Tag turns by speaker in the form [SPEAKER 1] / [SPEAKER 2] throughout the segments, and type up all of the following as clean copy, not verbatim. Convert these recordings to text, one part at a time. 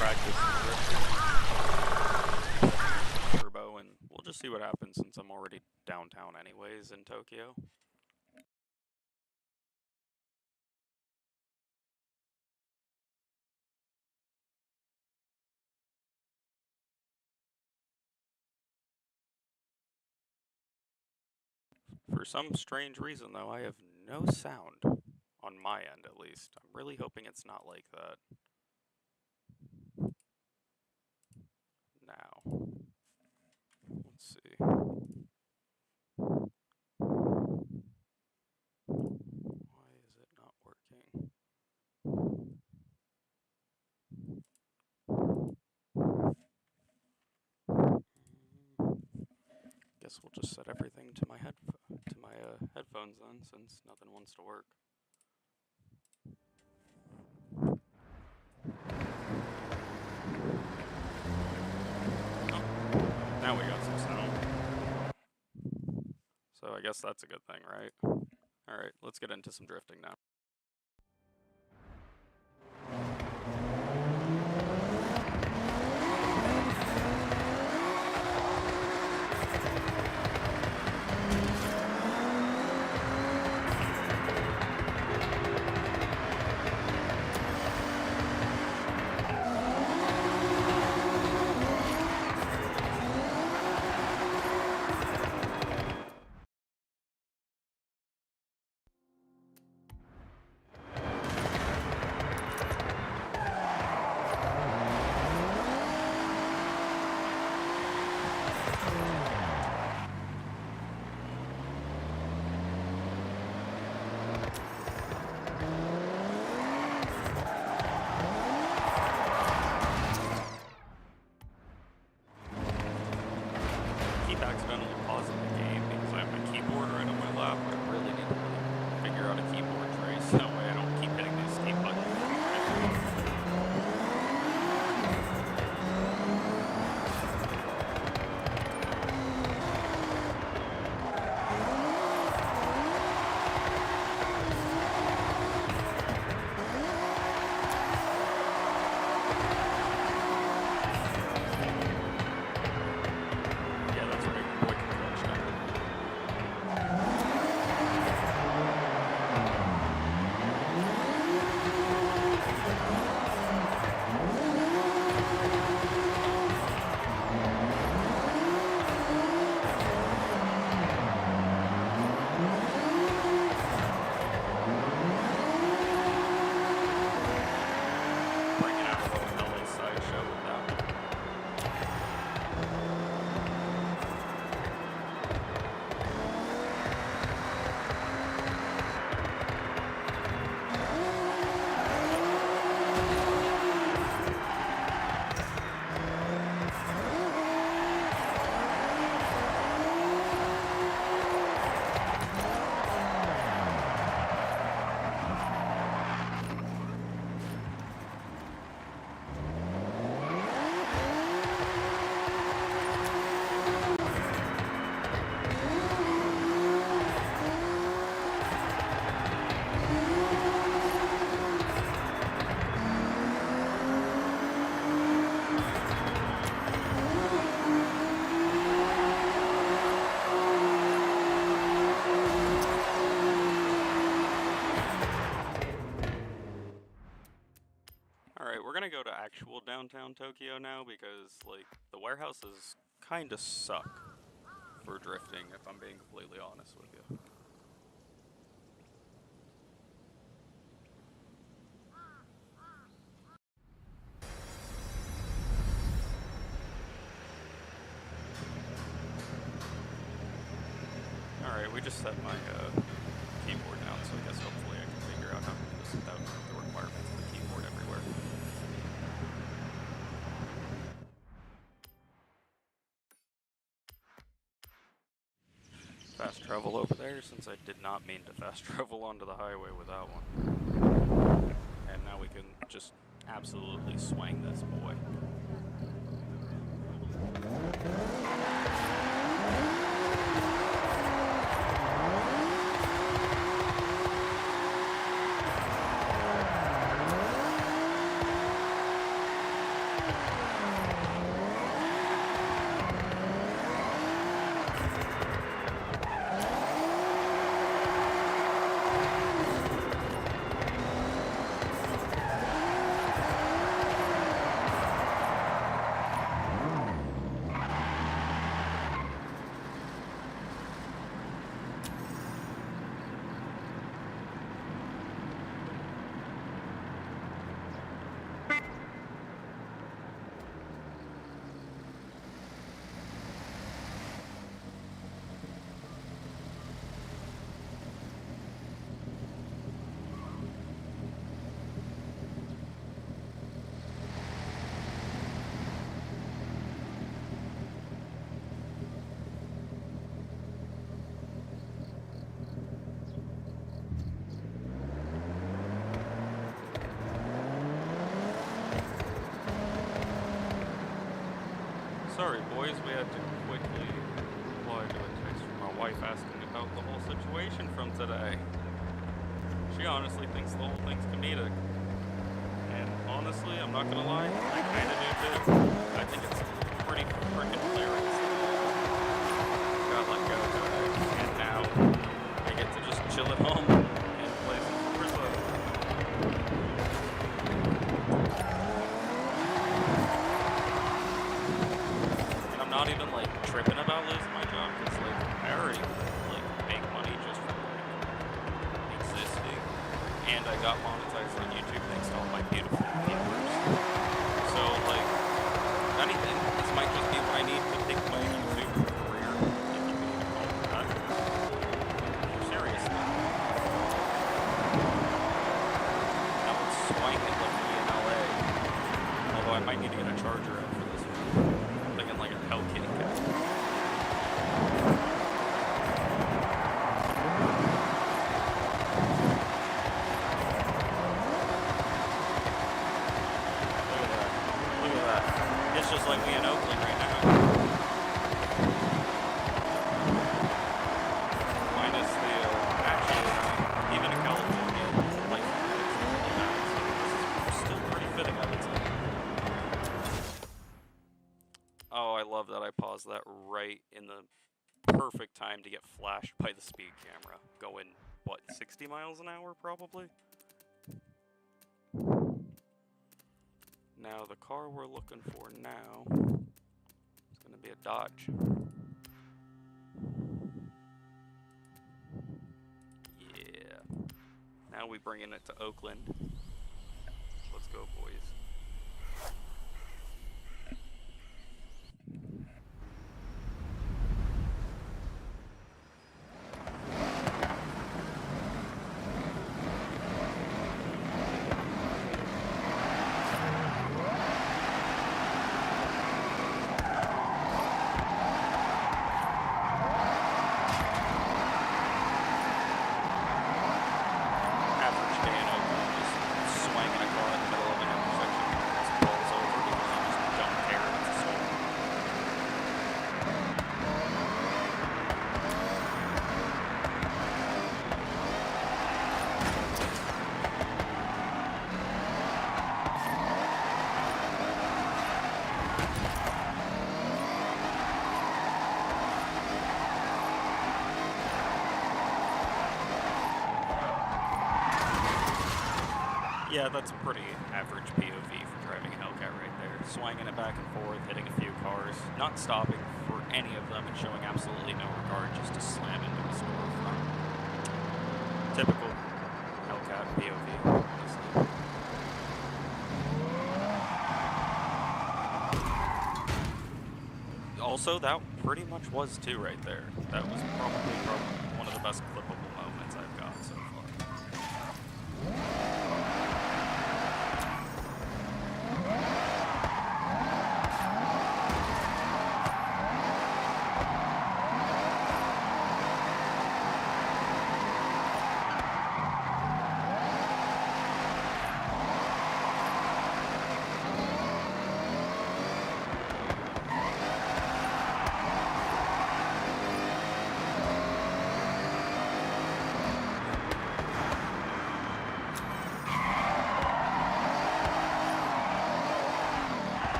[SPEAKER 1] practice turbo, and we'll just see what happens since I'm already downtown anyways in Tokyo. For some strange reason, though, I have no sound, on my end at least. I'm really hoping it's not like that. Now, let's see. Why is it not working? Guess we'll just set everything to my headphones then, since nothing wants to work. Oh, now we got some sound. So I guess that's a good thing, right? Alright, let's get into some drifting now. Accidentally pausing the game because I have my keyboard right on my lap. I really need to figure out a keyboard trace. That way I don't keep hitting the escape button. We're gonna go to actual downtown Tokyo now because, like, the warehouses kinda suck for drifting, if I'm being completely honest with you. Alright, we just set my keyboard down, so I guess hopefully I can figure out how to do this without the requirements of the keyboard everywhere. Fast travel over there, since I did not mean to fast travel onto the highway with that one. And now we can just absolutely swing this boy. Sorry, boys, we had to quickly reply to a text from my wife asking about the whole situation from today. She honestly thinks the whole thing's comedic. And honestly, I'm not gonna lie, I kinda do too. I think it's pretty freaking hilarious. Got let go today, and now I get to just chill at home and play some Forza. And I'm not even like tripping about losing my job because like I already like make money just from like existing, and I got monetized on YouTube thanks to all my beautiful viewers. So like, if anything, this might just be what I need to take my YouTube career, if you can even call it that. Seriously. Now it's swinging like me in LA. Although I might need to get a charger out for this one. I'm thinking like a Hell Kitty cat. Look at that. It's just like me in Oakland right now. Minus the, actually, even in California, like, it's really bad, so this is still pretty fitting, I would say. Oh, I love that I paused that right in the perfect time to get flashed by the speed camera. Going, what, 60 miles an hour, probably? Now, the car we're looking for now is going to be a Dodge. Yeah. Now we bringing it to Oakland. Let's go, boys. Yeah, that's a pretty average POV for driving a Hellcat right there. Swinging it back and forth, hitting a few cars, not stopping for any of them and showing absolutely no regard just to slam into a storefront. Typical Hellcat POV, honestly. Also, that pretty much was too right there. That was probably one of the best clippable moments I've got so far.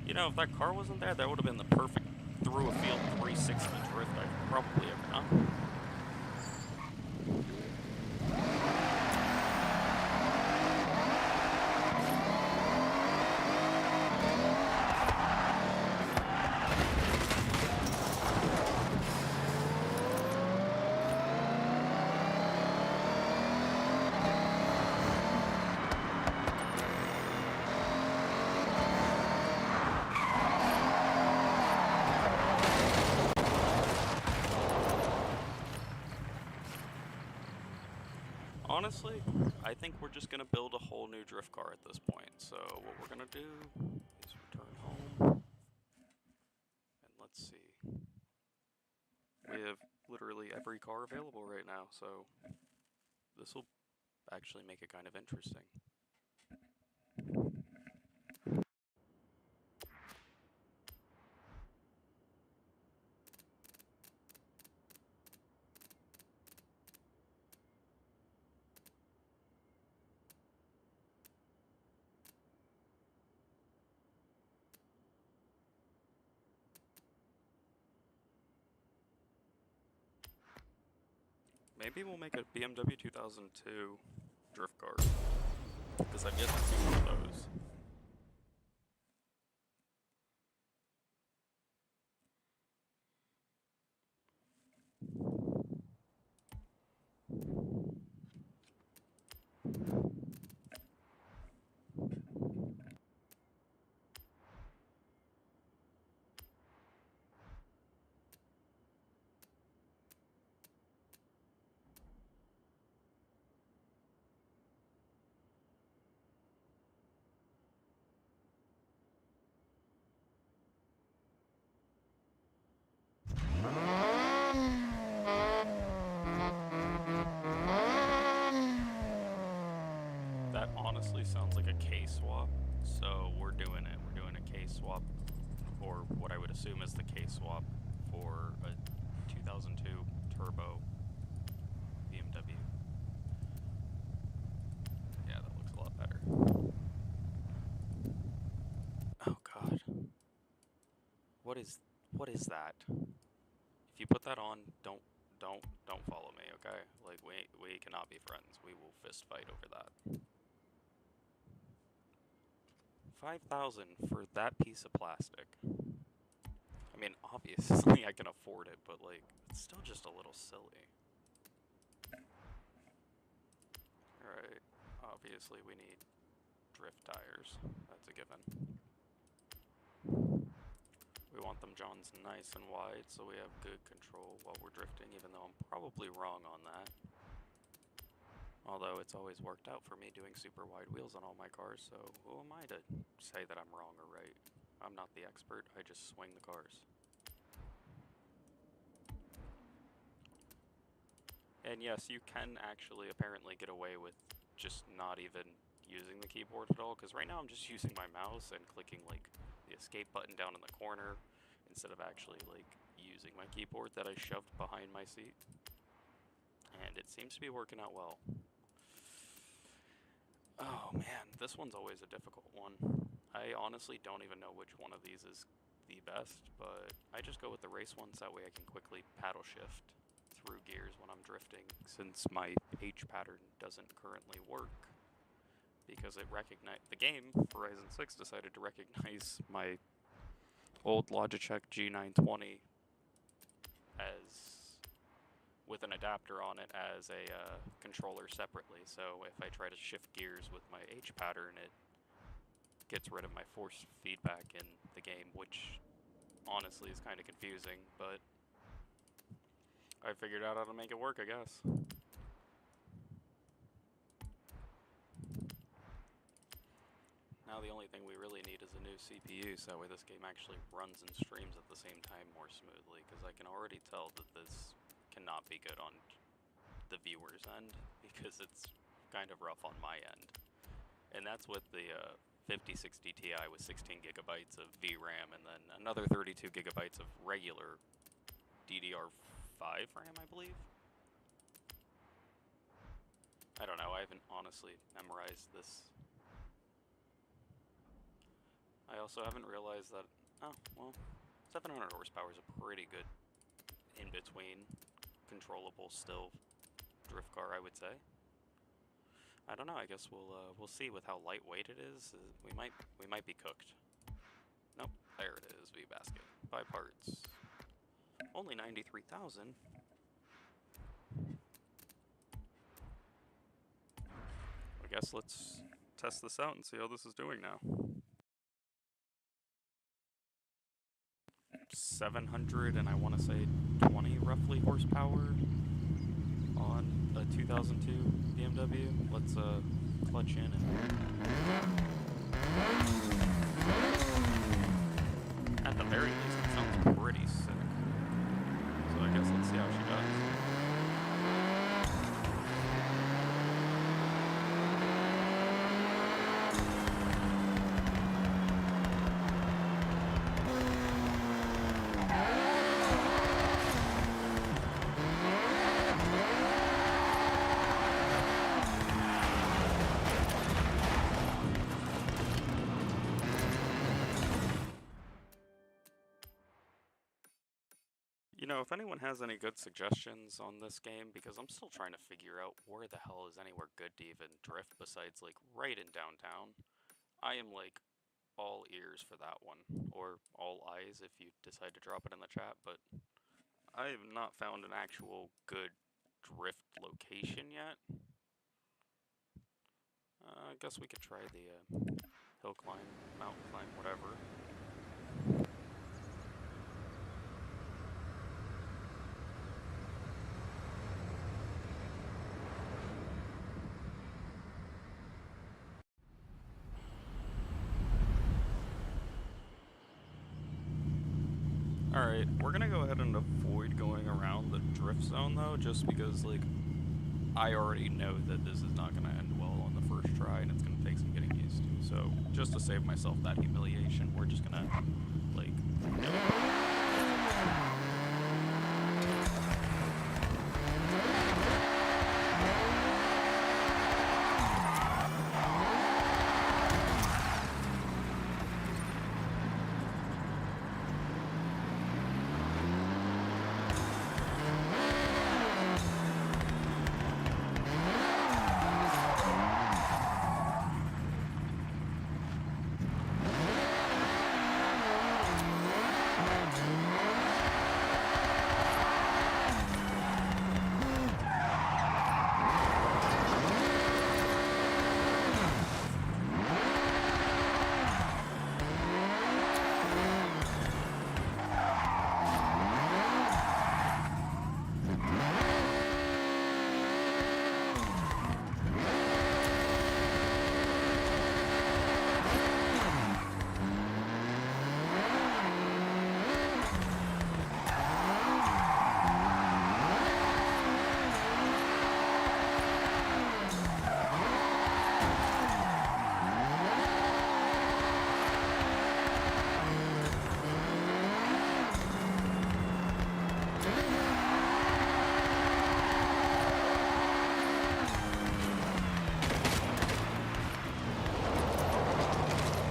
[SPEAKER 1] You know, if that car wasn't there, that would have been the perfect through-a-field 360 drift I've probably ever done. Honestly, I think we're just going to build a whole new drift car at this point. So what we're going to do is return home. And let's see. We have literally every car available right now, so this will actually make it kind of interesting. Maybe we'll make a BMW 2002 drift car, because I've yet to see one of those. That honestly sounds like a K-swap, so we're doing it. We're doing a K-swap, or what I would assume is the K-swap for a 2002 turbo BMW. Yeah, that looks a lot better. Oh god. What is that? If you put that on, don't follow me, okay? Like, we cannot be friends. We will fist fight over that. 5,000 for that piece of plastic. I mean, obviously I can afford it, but like, it's still just a little silly. Alright, obviously we need drift tires. That's a given. We want them Johns nice and wide so we have good control while we're drifting, even though I'm probably wrong on that. Although it's always worked out for me doing super wide wheels on all my cars, so who am I to say that I'm wrong or right? I'm not the expert, I just swing the cars. And yes, you can actually apparently get away with just not even using the keyboard at all, because right now I'm just using my mouse and clicking like the escape button down in the corner instead of actually like using my keyboard that I shoved behind my seat. And it seems to be working out well. Oh man, this one's always a difficult one. I honestly don't even know which one of these is the best, but I just go with the race ones, that way I can quickly paddle shift through gears when I'm drifting, since my H pattern doesn't currently work. Because it recognized, the game, Horizon 6, decided to recognize my old Logitech G920 as, with an adapter on it, as a controller separately. So if I try to shift gears with my H pattern, it gets rid of my force feedback in the game, which honestly is kind of confusing, but I figured out how to make it work, I guess. Now the only thing we really need is a new CPU, so that way this game actually runs and streams at the same time more smoothly, because I can already tell that this cannot be good on the viewer's end, because it's kind of rough on my end. And that's with the 5060 Ti with 16 gigabytes of VRAM, and then another 32 gigabytes of regular DDR5 RAM, I believe. I don't know, I haven't honestly memorized this. I also haven't realized that, oh, well, 700 horsepower is a pretty good in-between, controllable still drift car, I would say. I don't know, I guess we'll see with how lightweight it is. We might be cooked. Nope, there it is, V-basket. Buy parts. Only 93,000. I guess let's test this out and see how this is doing now. 700 and I want to say 20 roughly horsepower on a 2002 BMW. Let's clutch in and at the very least it sounds pretty sick. So I guess let's see how she does. know, if anyone has any good suggestions on this game, because I'm still trying to figure out where the hell is anywhere good to even drift besides, like, right in downtown, I am, like, all ears for that one, or all eyes if you decide to drop it in the chat, but I have not found an actual good drift location yet. I guess we could try the hill climb, mountain climb, whatever. Alright, we're gonna go ahead and avoid going around the drift zone though, just because, like, I already know that this is not gonna end well on the first try and it's gonna take some getting used to. So, just to save myself that humiliation, we're just gonna, like,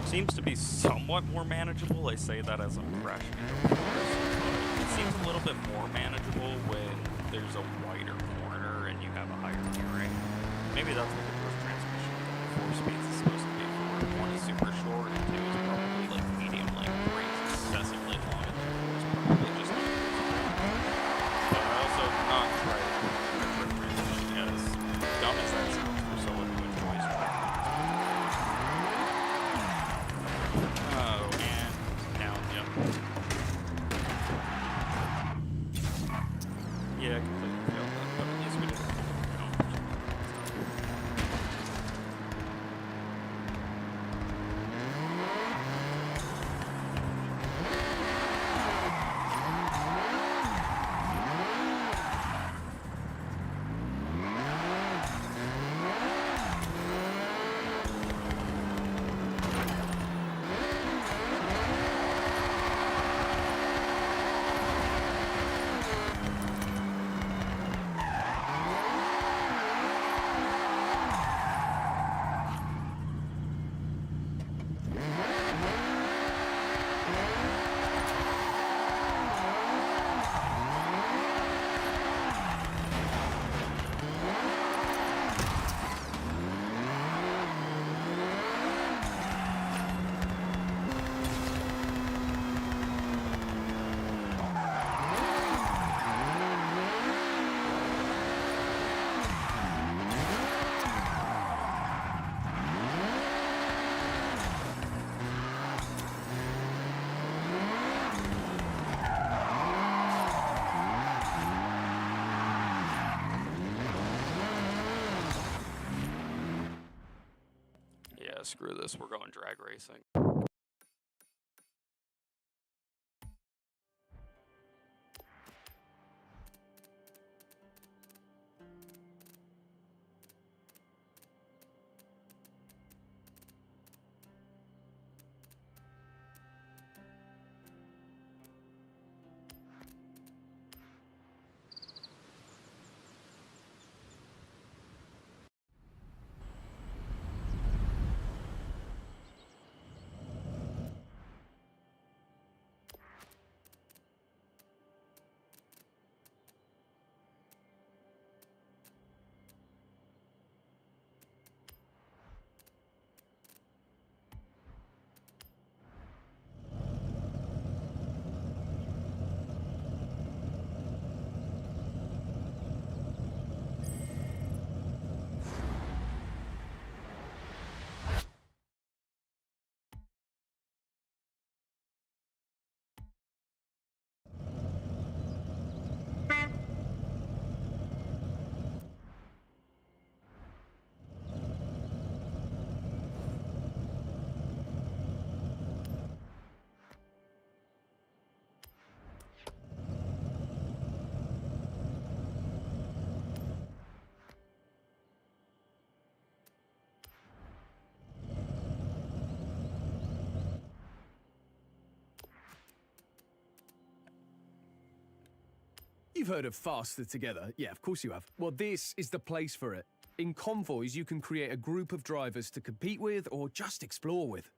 [SPEAKER 1] seems to be somewhat more manageable. I say that as I'm crashing into cars. It seems a little bit more manageable when there's a wider corner and you have a higher gearing. Maybe that's what the drift transmission with 4 speeds is supposed to be for. 1 is super short and 2 is probably like medium length, 3 is excessively long and 4 is probably just unusable. But I also have not tried the drift transmission yet, as dumb as that sounds for someone who enjoys driving. Yeah, I completely failed that, but at least we didn't screw this, we're going drag racing.
[SPEAKER 2] You've heard of Faster Together. Yeah, of course you have. Well, this is the place for it. In convoys, you can create a group of drivers to compete with or just explore with.